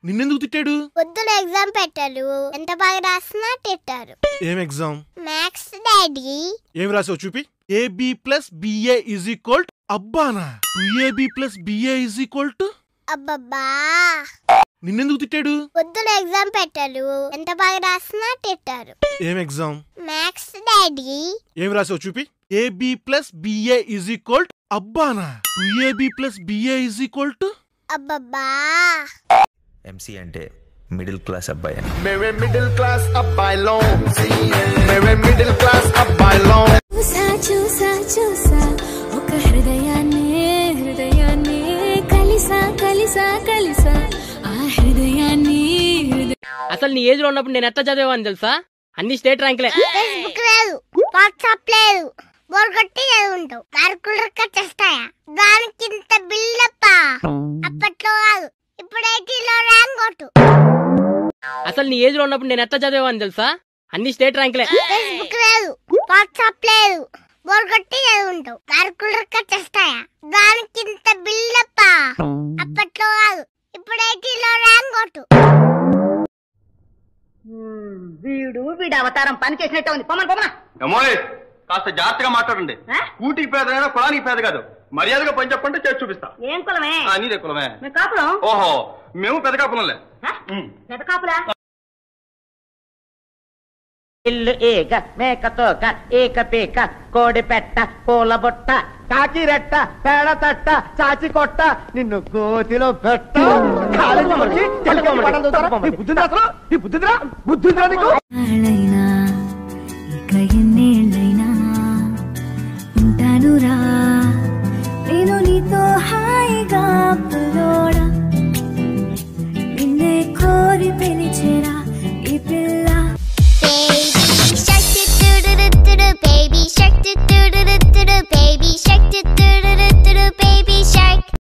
నిన్నెందుకు తిట్టాడు? పొద్దున ఎగ్జామ్ పెట్టారు, ఎంత బాగా రాసినా తిట్టారు. ఏం ఎగ్జామ్? Maths daddy. ఏం రాసావు చూపి. AB + BA = అబ్బానా 2AB + BA = అబ్బబ్బా. నిన్నెందుకు తిట్టాడు? పొద్దున ఎగ్జామ్ పెట్టారు, ఎంత బాగా రాసినా తిట్టారు. ఏం ఎగ్జామ్? Maths daddy. ఏం రాసావు చూపి. AB + BA = అబ్బానా 2AB + BA = అబ్బబ్బా. ఎంసీ అంటే మిడిల్ క్లాస్ అబ్బాయి. మేమే మిడిల్ క్లాస్ అబ్బాయిలో, మేమే మిడిల్ క్లాస్ అబ్బాయిలో. చూసా చూసా చూసా ఒక హృదయాన్ని కలిసా కలిసా కలిసా ఆ హృదయాన్ని. అసలు నీ ఏజ్ లో ఉన్నప్పుడు నేను ఎట్లా చదివాను తెలుసా? అన్ని స్టేట్ ర్యాంకులే. ఫేస్బుక్ లేదు, వాట్సాప్ లేదు, బోర్ కొట్టి చదువుంటావు. మార్కులు వచ్చేస్తాయా? దానికి ఇంత బిల్డప్. అప్పట్లో కాదు, ఇప్పుడు 80లో ర్యాంక్ కొట్టు. అసలు నీ ఏజ్ లో ఉన్నప్పుడు నేను ఎట్లా చదివాను తెలుసా? అన్ని స్టేట్ ర్యాంకులే. ఫేస్బుక్ లేదు, వాట్సాప్ లేదు, బోర్ కొట్టి చదువుంటావు. మార్కులు వచ్చేస్తాయా? దానికి ఇంత బిల్డప్. అప్పట్లో కాదు, ఇప్పుడు 80లో ర్యాంక్ కొట్టు. వీడి అవతారం పని చేసినట్టే ఉంది. అమ్మోయ్, కాస్త జాగ్రత్తగా మాట్లాడండి. కూటికి పేదైనా కులానికి పేద కాదు. మర్యాదగా పని చెప్పంటే చేసి చూపిస్తా. ఏం కులమే? నీదే కులమే. కాపురం. ఓహో, మేము పెద్ద కాపులంలే. పెద్ద కాపులా? ఇల్లు ఏగ మేకతోక ఏక పీక కోడి పెట్ట పూల బుట్ట కాకి రెట్ట పేడ తట్ట చాచి కొట్ట నిన్ను కోతిలో పెట్ట. బుద్ధుంద్రా